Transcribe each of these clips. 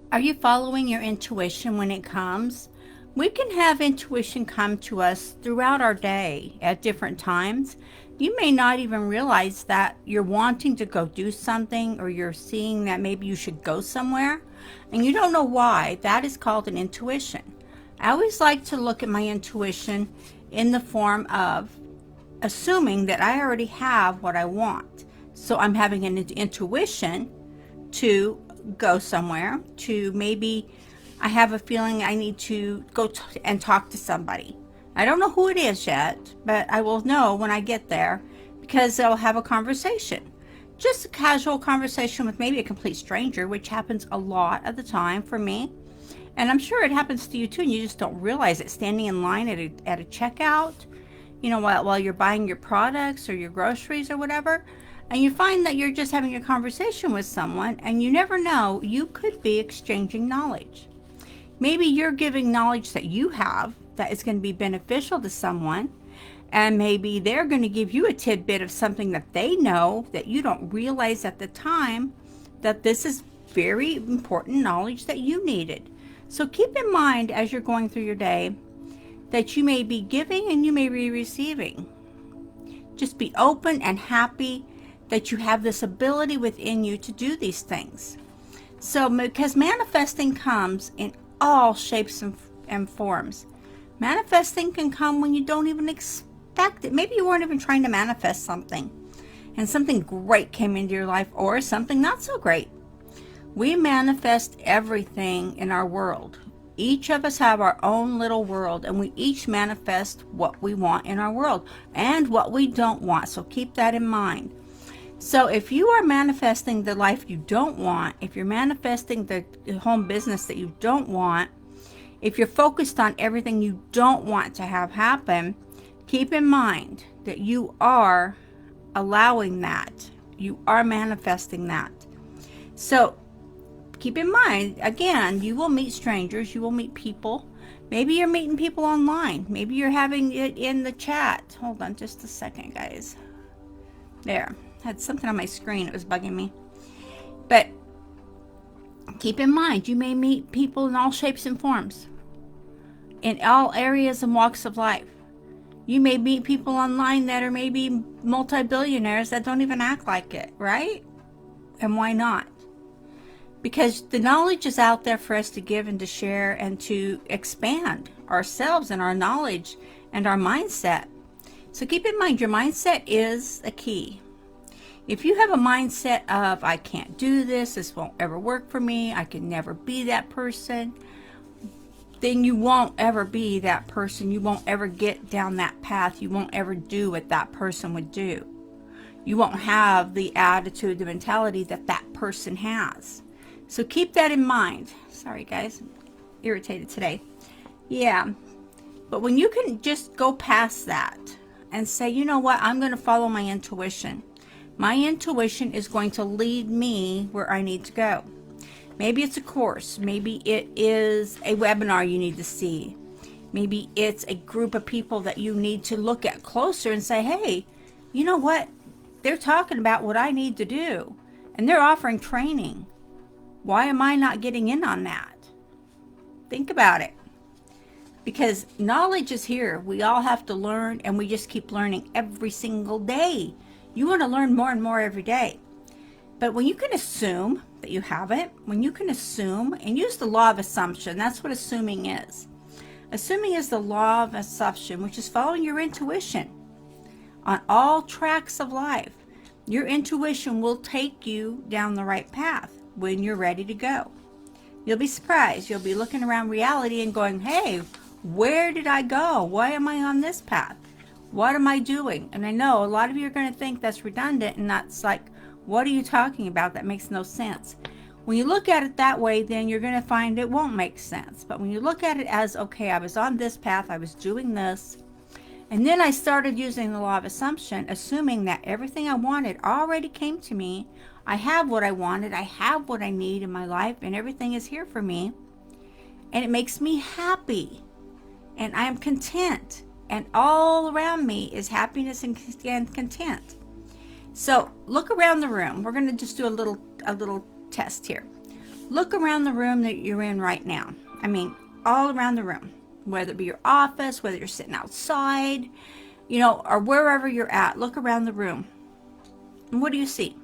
Are you following your intuition when it comes? We can have intuition come to us throughout our day at different times. You may not even realize that you're wanting to go do something, or you're seeing that maybe you should go somewhere and you don't know why. That is called an intuition. I always like to look at my intuition in the form of assuming that I already have what I want. So I'm having an intuition to go somewhere, to maybe I have a feeling I need to go and talk to somebody. I don't know who it is yet, but I will know when I get there because they'll have a conversation. Just a casual conversation with maybe a complete stranger, which happens a lot of the time for me. And I'm sure it happens to you too, and you just don't realize it. Standing in line at a checkout, while you're buying your products or your groceries or whatever, and you find that you're just having a conversation with someone, and you never know, you could be exchanging knowledge. Maybe you're giving knowledge that you have that is going to be beneficial to someone, and maybe they're going to give you a tidbit of something that they know that you don't realize at the time that this is very important knowledge that you needed. So keep in mind as you're going through your day that you may be giving and you may be receiving. Just be open and happy that you have this ability within you to do these things. So, because manifesting comes in all shapes and forms. Manifesting can come when you don't even expect it. Maybe you weren't even trying to manifest something, and something great came into your life, or something not so great. We manifest everything in our world. Each of us have our own little world, and we each manifest what we want in our world and what we don't want. So keep that in mind. So if you are manifesting the life you don't want, if you're manifesting the home business that you don't want, if you're focused on everything you don't want to have happen, keep in mind that you are allowing that. You are manifesting that. So keep in mind, again, you will meet strangers, you will meet people. Maybe you're meeting people online. Maybe you're having it in the chat. Hold on just a second, guys. There. Had something on my screen. It was bugging me. But keep in mind, you may meet people in all shapes and forms, in all areas and walks of life. You may meet people online that are maybe multi-billionaires that don't even act like it, right? And why not? Because the knowledge is out there for us to give and to share and to expand ourselves and our knowledge and our mindset. So keep in mind, your mindset is a key. If you have a mindset of, I can't do this, this won't ever work for me, I can never be that person, then you won't ever be that person. You won't ever get down that path. You won't ever do what that person would do. You won't have the attitude, the mentality that that person has. So keep that in mind. Sorry, guys. I'm irritated today. Yeah. But when you can just go past that and say, you know what, I'm going to follow my intuition. My intuition is going to lead me where I need to go. Maybe it's a course. Maybe it is a webinar you need to see. Maybe it's a group of people that you need to look at closer and say, hey, you know what? They're talking about what I need to do, and they're offering training. Why am I not getting in on that? Think about it. Because knowledge is here. We all have to learn, and we just keep learning every single day. You want to learn more and more every day. But when you can assume that you have it, when you can assume and use the law of assumption, that's what assuming is. Assuming is the law of assumption, which is following your intuition on all tracks of life. Your intuition will take you down the right path when you're ready to go. You'll be surprised. You'll be looking around reality and going, hey, where did I go? Why am I on this path? What am I doing? And I know a lot of you are going to think that's redundant, and that's like, what are you talking about? That makes no sense. When you look at it that way, then you're going to find it won't make sense. But when you look at it as, okay, I was on this path, I was doing this, and then I started using the law of assumption, assuming that everything I wanted already came to me. I have what I wanted, I have what I need in my life, and everything is here for me. And it makes me happy. And I am content. And all around me is happiness and content. So look around the room. We're going to just do a little test here. Look around the room that you're in right now. I mean, all around the room, whether it be your office, whether you're sitting outside, or wherever you're at. Look around the room. And what do you see?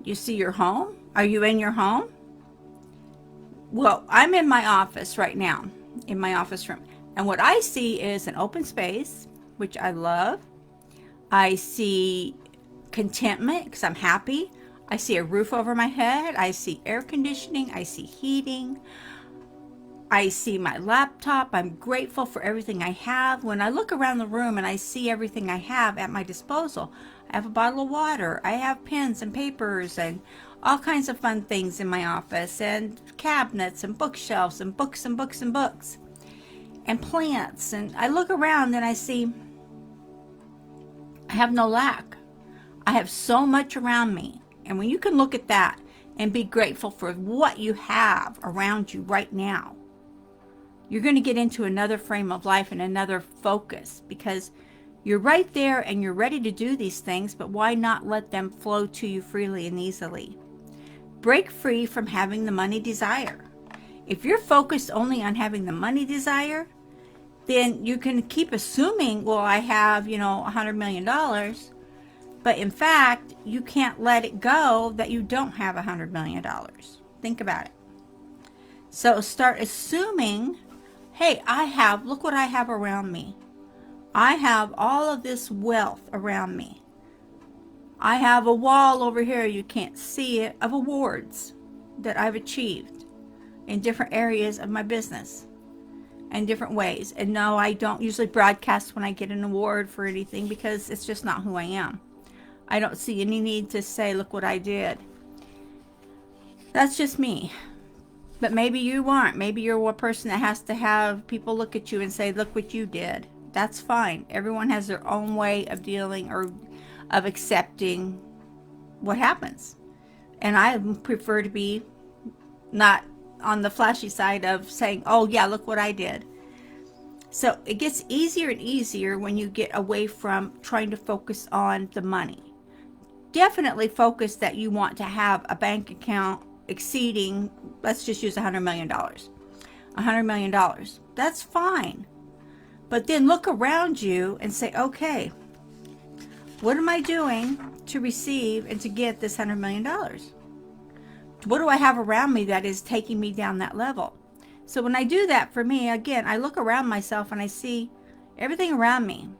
You see your home? Are you in your home? Well, I'm in my office right now, in my office room. And what I see is an open space, which I love. I see contentment because I'm happy. I see a roof over my head. I see air conditioning. I see heating. I see my laptop. I'm grateful for everything I have. When I look around the room and I see everything I have at my disposal, I have a bottle of water. I have pens and papers and all kinds of fun things in my office, and cabinets and bookshelves and books and books and books and plants. And I look around and I see I have no lack. I have so much around me. And when you can look at that and be grateful for what you have around you right now, you're going to get into another frame of life and another focus, because you're right there and you're ready to do these things, but why not let them flow to you freely and easily? Break free from having the money desire. If you're focused only on having the money desire, then you can keep assuming, well, I have, $100 million. But in fact, you can't let it go that you don't have $100 million. Think about it. So start assuming, hey, look what I have around me. I have all of this wealth around me. I have a wall over here, you can't see it, of awards that I've achieved in different areas of my business and different ways. And no, I don't usually broadcast when I get an award for anything, because it's just not who I am. I don't see any need to say, look what I did. That's just me. But maybe you aren't. Maybe you're a person that has to have people look at you and say, look what you did. That's fine. Everyone has their own way of dealing or of accepting what happens. And I prefer to be not on the flashy side of saying, oh yeah, look what I did. So it gets easier and easier when you get away from trying to focus on the money. Definitely focus that you want to have a bank account exceeding, let's just use $100 million. $100 million. That's fine. But then look around you and say, okay, what am I doing to receive and to get this $100 million? What do I have around me that is taking me down that level? So when I do that, for me, again, I look around myself and I see everything around me.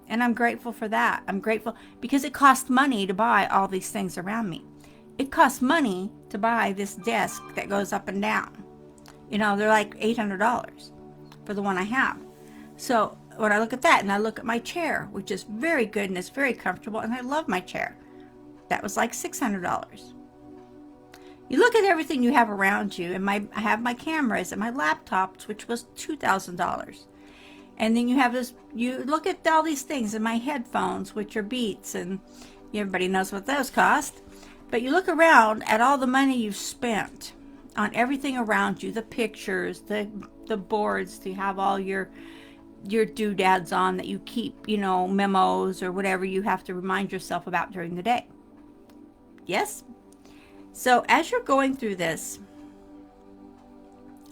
And I'm grateful for that. I'm grateful because it costs money to buy all these things around me. It costs money to buy this desk that goes up and down. They're like $800 for the one I have. So when I look at that and I look at my chair, which is very good and it's very comfortable, and I love my chair, that was like $600. You look at everything you have around you, and I have my cameras and my laptops, which was $2,000. And then you look at all these things, and my headphones, which are Beats, and everybody knows what those cost. But you look around at all the money you've spent on everything around you, the pictures, the boards to have all your doodads on that you keep, memos or whatever you have to remind yourself about during the day. Yes? So as you're going through this,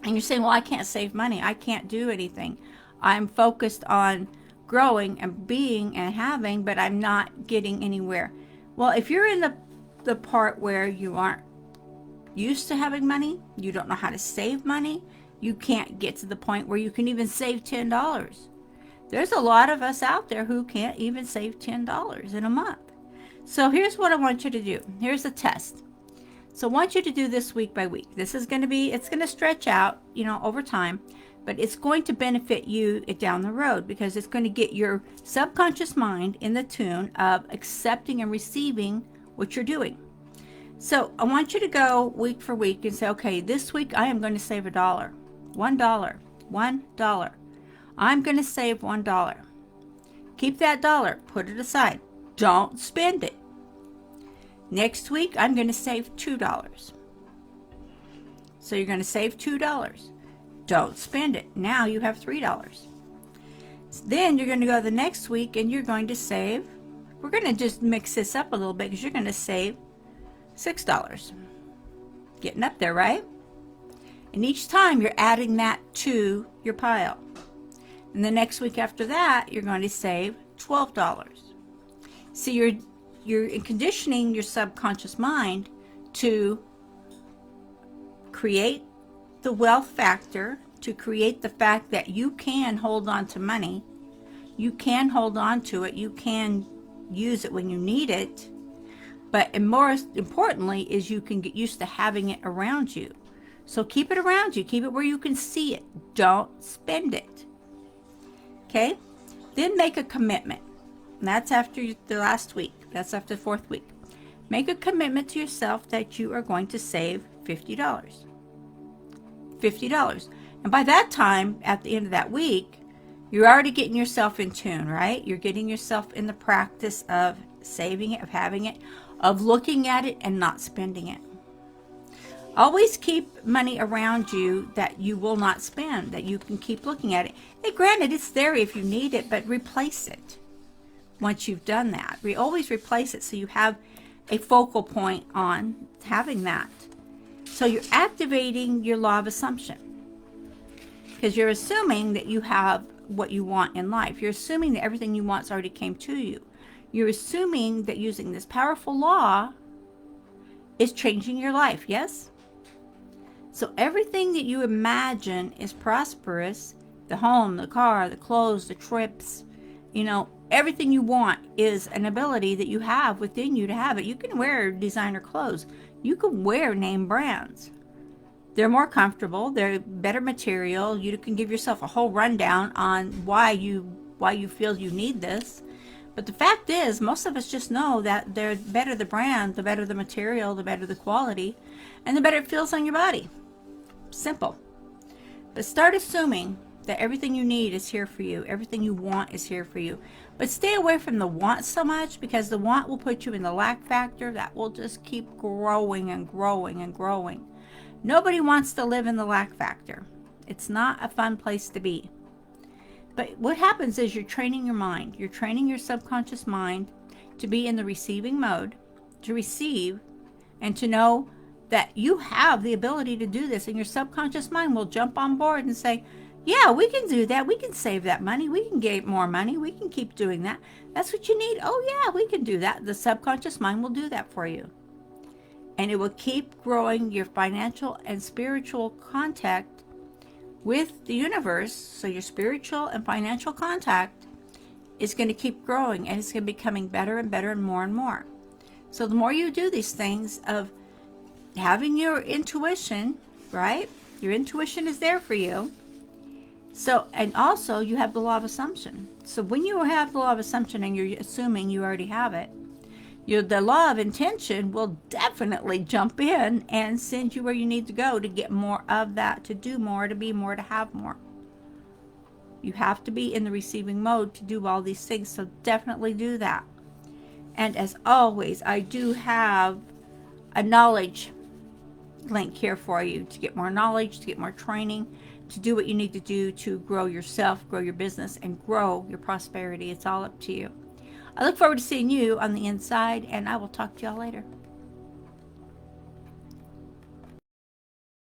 and you're saying, well, I can't save money. I can't do anything. I'm focused on growing and being and having, but I'm not getting anywhere. Well, if you're in the part where you aren't used to having money, you don't know how to save money, you can't get to the point where you can even save $10. There's a lot of us out there who can't even save $10 in a month. So here's what I want you to do. Here's a test. So I want you to do this week by week. It's going to stretch out, over time, but it's going to benefit you down the road, because it's going to get your subconscious mind in the tune of accepting and receiving what you're doing. So I want you to go week for week and say, okay, this week I am going to save $1. $1. I'm going to save $1. Keep that dollar, put it aside. Don't spend it. Next week, I'm going to save $2. So you're going to save $2. Don't spend it. Now you have $3. Then you're going to go the next week and you're going to save. We're going to just mix this up a little bit, because you're going to save $6. Getting up there, right? And each time you're adding that to your pile. And the next week after that, you're going to save $12. So you're conditioning your subconscious mind to create the wealth factor, to create the fact that you can hold on to money. You can hold on to it. You can use it when you need it. But more importantly is you can get used to having it around you. So keep it around you. Keep it where you can see it. Don't spend it. Okay? Then make a commitment. And that's after the last week. That's after the 4th week. Make a commitment to yourself that you are going to save $50. $50. And by that time, at the end of that week, you're already getting yourself in tune, right? You're getting yourself in the practice of saving it, of having it, of looking at it and not spending it. Always keep money around you that you will not spend, that you can keep looking at it. Hey, granted, it's there if you need it, but replace it once you've done that. We always replace it so you have a focal point on having that. So you're activating your law of assumption because you're assuming that you have what you want in life. You're assuming that everything you want already came to you. You're assuming that using this powerful law is changing your life, yes? So everything that you imagine is prosperous, the home, the car, the clothes, the trips, everything you want is an ability that you have within you to have it. You can wear designer clothes. You can wear name brands. They're more comfortable. They're better material. You can give yourself a whole rundown on why you feel you need this. But the fact is, most of us just know that the better the brand, the better the material, the better the quality, and the better it feels on your body. Simple. But start assuming that everything you need is here for you. Everything you want is here for you. But stay away from the want so much, because the want will put you in the lack factor that will just keep growing and growing and growing. Nobody wants to live in the lack factor. It's not a fun place to be. But what happens is you're training your mind. You're training your subconscious mind to be in the receiving mode, to receive, and to know that you have the ability to do this. And your subconscious mind will jump on board and say, yeah, we can do that. We can save that money. We can get more money. We can keep doing that. That's what you need. Oh, yeah, we can do that. The subconscious mind will do that for you. And it will keep growing your financial and spiritual contact with the universe. So your spiritual and financial contact is going to keep growing, and it's going to be becoming better and better and more. So the more you do these things of having your intuition, right? Your intuition is there for you. So, and also you have the law of assumption. So when you have the law of assumption and you're assuming you already have it, the law of intention will definitely jump in and send you where you need to go to get more of that, to do more, to be more, to have more. You have to be in the receiving mode to do all these things, so definitely do that. And as always, I do have a knowledge link here for you to get more knowledge, to get more training, to do what you need to do to grow yourself, grow your business, and grow your prosperity. It's all up to you. I look forward to seeing you on the inside, and I will talk to y'all later.